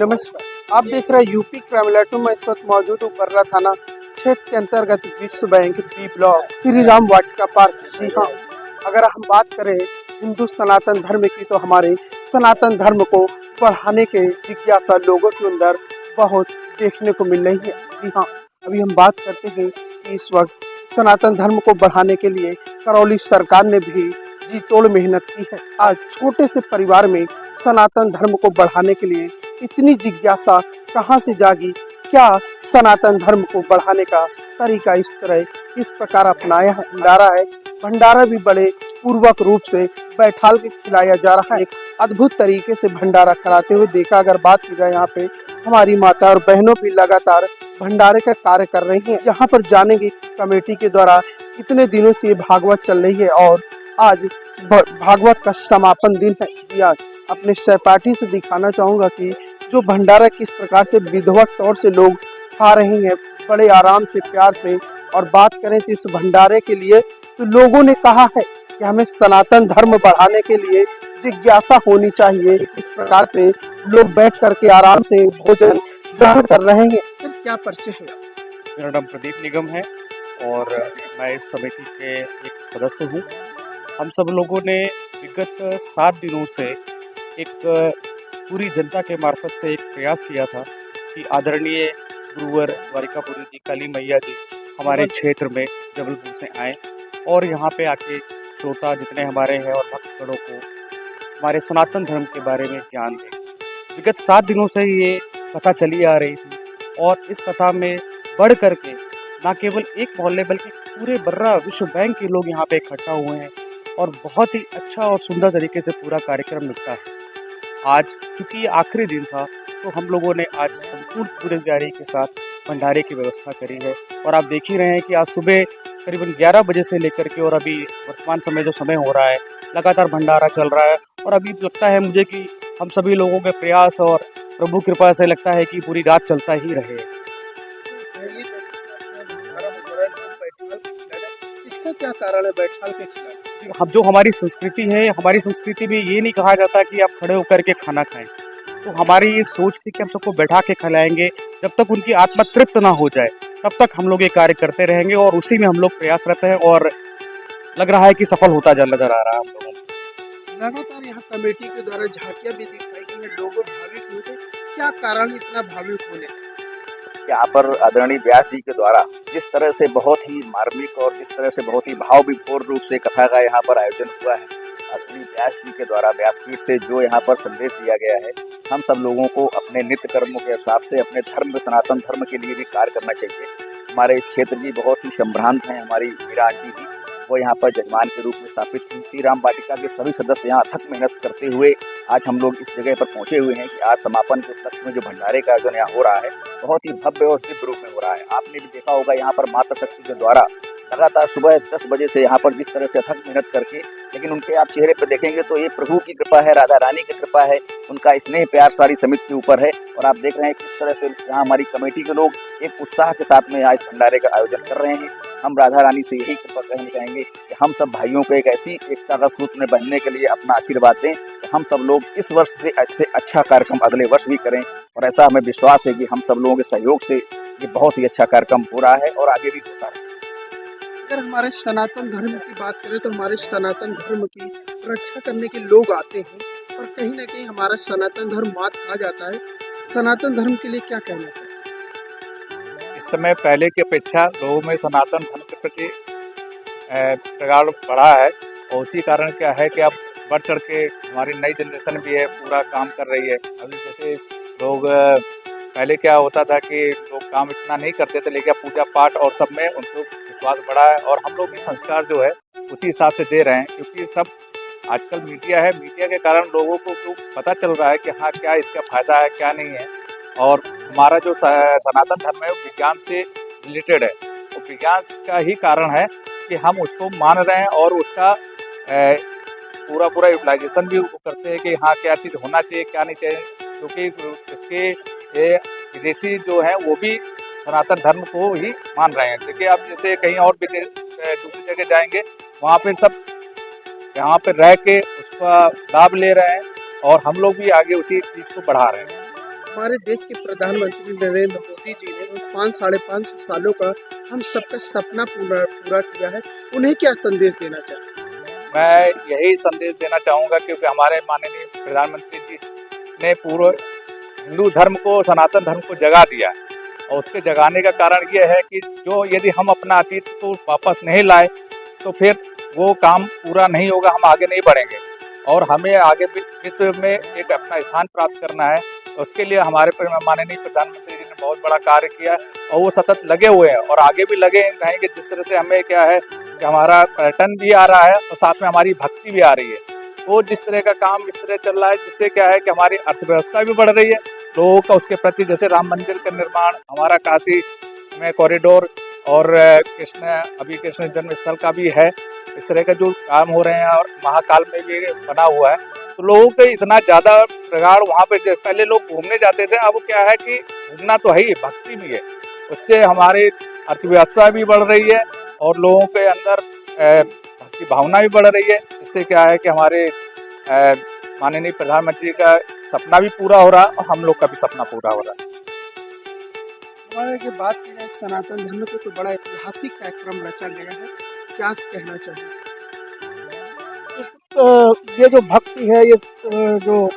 नमस्कार, आप देख रहे हैं यूपी क्राइम अलर्ट में। मैं इस वक्त मौजूद हूँ बर्रा थाना क्षेत्र के अंतर्गत विश्व bank B block Shri Ram Vatika park. जी हाँ, अगर हम बात करें हिंदू सनातन धर्म की, तो हमारे सनातन धर्म को बढ़ाने के जिज्ञासा लोगों के अंदर बहुत देखने को मिल रही है। जी हाँ, अभी हम बात करते हैं कि इस वक्त सनातन धर्म को बढ़ाने के लिए करौली सरकार ने भी जी तोड़ मेहनत की है। आज छोटे से परिवार में सनातन धर्म को बढ़ाने के लिए इतनी जिज्ञासा कहां से जागी? क्या सनातन धर्म को बढ़ाने का तरीका इस प्रकार अपनाया है? भंडारा भी बड़े पूर्वक रूप से बैठाल के खिलाया जा रहा है। एक अद्भुत तरीके से भंडारा कराते हुए देखा। अगर बात की जाए, यहाँ पे हमारी माता और बहनों भी लगातार भंडारे का कार्य कर रही हैं। यहाँ पर जाने की कमेटी के द्वारा कितने दिनों से ये भागवत चल रही है और आज भागवत का समापन दिन है। जी, आज अपने सहपाठी से दिखाना चाहूंगा कि जो भंडारा किस प्रकार से विधिवत तौर से लोग खा रहे हैं, बड़े आराम से, प्यार से। और बात करें तो इस भंडारे के लिए तो लोगों ने कहा है कि हमें सनातन धर्म बढ़ाने के लिए जिज्ञासा होनी चाहिए। इस प्रकार से लोग बैठ करके आराम से भोजन ग्रहण कर रहे हैं। फिर क्या परिचय है? मेरा नाम प्रदीप निगम है और मैं इस समिति के एक सदस्य हूँ। हम सब लोगों ने विगत 7 दिनों से एक पूरी जनता के मार्फत से एक प्रयास किया था कि आदरणीय गुरुवर द्वारिकापुरी जी, काली मैया जी हमारे क्षेत्र में जबलपुर से आएँ और यहाँ पे आके श्रोता जितने हमारे हैं और भक्तगणों को हमारे सनातन धर्म के बारे में ज्ञान दें। विगत 7 दिनों से ये कथा चली आ रही थी और इस कथा में बढ़ करके न केवल एक मोहल्ले बल्कि पूरे बर्रा विश्व बैंक के लोग यहाँ पे इकट्ठा हुए हैं और बहुत ही अच्छा और सुंदर तरीके से पूरा कार्यक्रम निपटा है। आज चूँकि ये आखिरी दिन था तो हम लोगों ने आज संपूर्ण पूरी तैयारी के साथ भंडारे की व्यवस्था करी है और आप देख ही रहे हैं कि आज सुबह करीबन 11 बजे से लेकर के और अभी वर्तमान समय जो समय हो रहा है, लगातार भंडारा चल रहा है। और अभी लगता है मुझे कि हम सभी लोगों के प्रयास और प्रभु कृपा से लगता है कि पूरी रात चलता ही रहे। इसका क्या कारण है बैठाल के खिलाफ? हम जो हमारी संस्कृति है, हमारी संस्कृति में ये नहीं कहा जाता कि आप खड़े होकर के खाना खाएं। तो हमारी एक सोच थी कि हम सबको बैठा के खिलाएंगे, जब तक उनकी आत्मा तृप्त ना हो जाए तब तक हम लोग ये कार्य करते रहेंगे और उसी में हम लोग प्रयासरत हैं और लग रहा है कि सफल होता नजर आ रहा है हम लोगों को। लगातार यहाँ कमेटी के द्वारा झांकियां भी दिखाई गई है, लोग भाविक हुए। क्या कारण इतना भाविक होने? यहाँ पर आदरणीय व्यास जी के द्वारा जिस तरह से बहुत ही मार्मिक और जिस तरह से बहुत ही भाव विभोर रूप से कथा का यहाँ पर आयोजन हुआ है, आदरणीय व्यास जी के द्वारा व्यासपीठ से जो यहाँ पर संदेश दिया गया है, हम सब लोगों को अपने नित्य कर्मों के हिसाब से अपने धर्म, सनातन धर्म के लिए भी कार्य करना चाहिए। हमारे इस क्षेत्र की बहुत ही संभ्रांत हैं हमारी मीरा आंटी जी, वो यहाँ पर जजमान के रूप में स्थापित थी। श्री राम वाटिका के सभी सदस्य यहाँ अथक मेहनत करते हुए आज हम लोग इस जगह पर पहुंचे हुए हैं कि आज समापन के उपलक्ष्य में जो भंडारे का आयोजन यहाँ हो रहा है, बहुत ही भव्य और दिव्य रूप में हो रहा है। आपने भी देखा होगा यहाँ पर माता शक्ति के द्वारा लगातार सुबह 10 बजे से यहाँ पर जिस तरह से अथक मेहनत करके, लेकिन उनके आप चेहरे पर देखेंगे तो ये प्रभु की कृपा है, राधा रानी की कृपा है, उनका स्नेह प्यार सारी समिति के ऊपर है। और आप देख रहे हैं किस तरह से यहाँ हमारी कमेटी के लोग एक उत्साह के साथ में आज भंडारे का आयोजन कर रहे हैं। हम राधा रानी से यही कृपा कहना चाहेंगे कि हम सब भाइयों को एक ऐसी एकता का सूत्र में बंधने के लिए अपना आशीर्वाद दें कि हम सब लोग इस वर्ष से अच्छा कार्यक्रम अगले वर्ष भी करें। और ऐसा हमें विश्वास है कि हम सब लोगों के सहयोग से ये बहुत ही अच्छा कार्यक्रम हो रहा है और आगे भी होता है। अगर हमारे सनातन धर्म की बात करें तो हमारे सनातन धर्म की रक्षा करने के लोग आते हैं और कहीं ना कहीं हमारा सनातन धर्म मात खा जाता है। सनातन धर्म के लिए क्या कहना चाहिए? इस समय पहले की अपेक्षा लोगों में सनातन धर्म के प्रति प्रगाढ़ बढ़ा है और उसी कारण क्या है कि अब बढ़ चढ़ के हमारी नई जनरेशन भी है, पूरा काम कर रही है। अभी जैसे लोग पहले क्या होता था कि लोग काम इतना नहीं करते थे, लेकिन पूजा पाठ और सब में उनको विश्वास बढ़ा है और हम लोग भी संस्कार जो है उसी हिसाब से दे रहे हैं। क्योंकि सब आजकल मीडिया है, मीडिया के कारण लोगों को तो पता चल रहा है कि हाँ क्या इसका फायदा है क्या नहीं है। और हमारा जो सनातन धर्म है वो विज्ञान से रिलेटेड है, तो विज्ञान का ही कारण है कि हम उसको मान रहे हैं और उसका पूरा यूटिलाइजेशन भी करते हैं कि हाँ क्या चीज़ होना चाहिए क्या नहीं चाहिए। क्योंकि इसके विदेशी जो हैं वो भी सनातन धर्म को ही मान रहे हैं। देखिए आप जैसे कहीं और भी दूसरी जगह जाएंगे, वहाँ पे सब यहाँ पे रह के उसका लाभ ले रहे हैं और हम लोग भी आगे उसी चीज़ को बढ़ा रहे हैं। हमारे देश के प्रधानमंत्री नरेंद्र मोदी जी ने 5-5.5 सालों का हम सबका सपना पूरा किया है, उन्हें क्या संदेश देना चाहते हैं? मैं यही संदेश देना चाहूँगा क्योंकि हमारे माननीय प्रधानमंत्री जी ने पूरे हिंदू धर्म को, सनातन धर्म को जगा दिया है। और उसके जगाने का कारण ये है कि जो यदि हम अपना अतीत को वापस नहीं लाए तो फिर वो काम पूरा नहीं होगा, हम आगे नहीं बढ़ेंगे और हमें आगे विश्व में एक अपना स्थान प्राप्त करना है। उसके लिए हमारे माननीय प्रधानमंत्री जी ने बहुत बड़ा कार्य किया है और वो सतत लगे हुए हैं और आगे भी लगे रहेंगे। जिस तरह से हमें क्या है कि हमारा पर्यटन भी आ रहा है और साथ में हमारी भक्ति भी आ रही है, वो जिस तरह का काम इस तरह चल रहा है जिससे क्या है कि हमारी अर्थव्यवस्था भी बढ़ रही है, लोगों का उसके प्रति, जैसे राम मंदिर का निर्माण, हमारा काशी में कॉरिडोर और कृष्ण जन्म स्थल का भी है, इस तरह का जो काम हो रहे हैं और महाकाल में भी बना हुआ है, तो लोगों के इतना ज़्यादा प्रगाढ़ वहाँ पे पहले लोग घूमने जाते थे, अब क्या है कि घूमना तो है ही, भक्ति भी है, उससे हमारी अर्थव्यवस्था भी बढ़ रही है और लोगों के अंदर भक्ति भावना भी बढ़ रही है। इससे क्या है कि हमारे माननीय प्रधानमंत्री का सपना भी पूरा हो रहा है और हम लोग का भी सपना पूरा हो रहा है। हमारे की बात की जाए सनातन धर्म के तो बड़ा ऐतिहासिक कार्यक्रम रचा गया है, क्या कहना चाहिए? ये जो भक्ति है, ये जो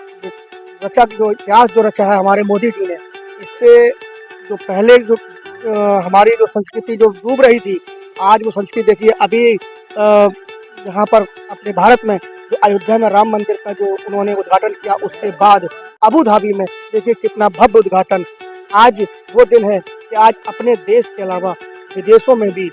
इतिहास जो रचा है हमारे मोदी जी ने, इससे जो पहले जो हमारी जो संस्कृति जो डूब रही थी, आज वो संस्कृति देखिए। अभी यहाँ पर अपने भारत में जो अयोध्या में राम मंदिर का जो उन्होंने उद्घाटन किया, उसके बाद अबू धाबी में देखिए कितना भव्य उद्घाटन। आज वो दिन है कि आज अपने देश के अलावा विदेशों में भी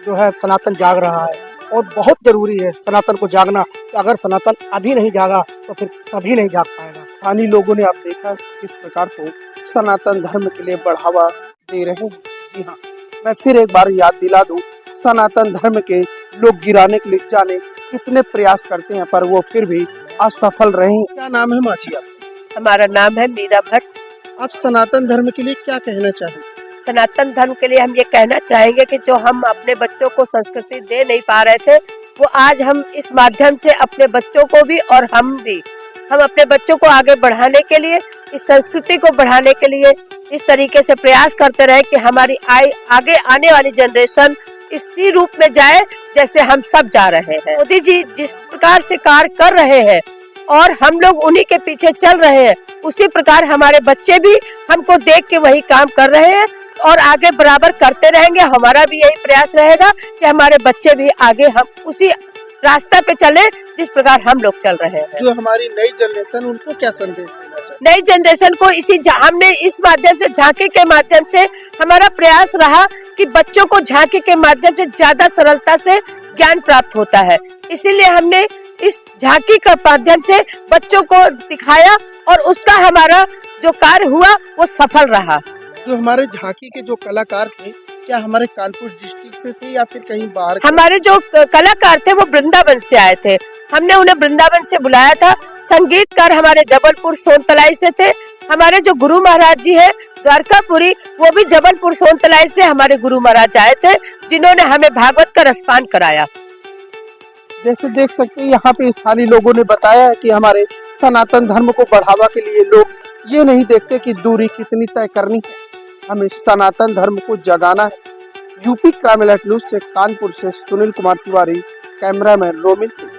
जो है सनातन जाग रहा है और बहुत जरूरी है सनातन को जागना। कि अगर सनातन अभी नहीं जागा तो फिर कभी नहीं जाग पाएगा। स्थानीय लोगों ने आप देखा किस प्रकार को सनातन धर्म के लिए बढ़ावा दे रहे हैं। जी हाँ, मैं फिर एक बार याद दिला दूं, सनातन धर्म के लोग गिराने के लिए जाने कितने प्रयास करते हैं पर वो फिर भी असफल रहे। क्या नाम है माची आपका? हमारा नाम है मीरा भट्ट। आप सनातन धर्म के लिए क्या कहना चाहेंगे? सनातन धर्म के लिए हम ये कहना चाहेंगे कि जो हम अपने बच्चों को संस्कृति दे नहीं पा रहे थे, वो आज हम इस माध्यम से अपने बच्चों को भी और हम अपने बच्चों को आगे बढ़ाने के लिए, इस संस्कृति को बढ़ाने के लिए इस तरीके से प्रयास करते रहे कि हमारी आगे आने वाली जनरेशन इसी रूप में जाए जैसे हम सब जा रहे हैं। मोदी जी जिस प्रकार से कार्य कर रहे हैं और हम लोग उन्हीं के पीछे चल रहे हैं, उसी प्रकार हमारे बच्चे भी हमको देख के वही काम कर रहे हैं और आगे बराबर करते रहेंगे। हमारा भी यही प्रयास रहेगा कि हमारे बच्चे भी आगे हम उसी रास्ता पे चले जिस प्रकार हम लोग चल रहे हैं। जो हमारी नई जनरेशन, उनको क्या संदेश देना चाहिए? नई जनरेशन को हमने इस माध्यम से, झांकी के माध्यम से हमारा प्रयास रहा कि बच्चों को झांकी के माध्यम से ज्यादा सरलता से ज्ञान प्राप्त होता है, इसीलिए हमने इस झांकी का माध्यम से बच्चों को दिखाया और उसका हमारा जो कार्य हुआ वो सफल रहा। जो हमारे झांकी के जो कलाकार थे, क्या हमारे कानपुर डिस्ट्रिक्ट से थे या फिर कहीं बाहर? हमारे जो कलाकार थे वो वृंदावन से आए थे, हमने उन्हें वृंदावन से बुलाया था। संगीतकार हमारे जबलपुर सोनतलाई से थे। हमारे जो गुरु महाराज जी है द्वारकापुरी, वो भी जबलपुर सोनतलाई से हमारे गुरु महाराज आए थे, जिन्होंने हमें भागवत का रसपान कराया। जैसे देख सकते हैं यहाँ पे स्थानीय लोगों ने बताया है कि हमारे सनातन धर्म को बढ़ावा के लिए लोग ये नहीं देखते कि दूरी कितनी तय करनी है, हमें सनातन धर्म को जगाना है। यूपी क्राइम अलर्ट न्यूज से कानपुर से सुनील कुमार तिवारी, कैमरामैन रोमिल सिंह।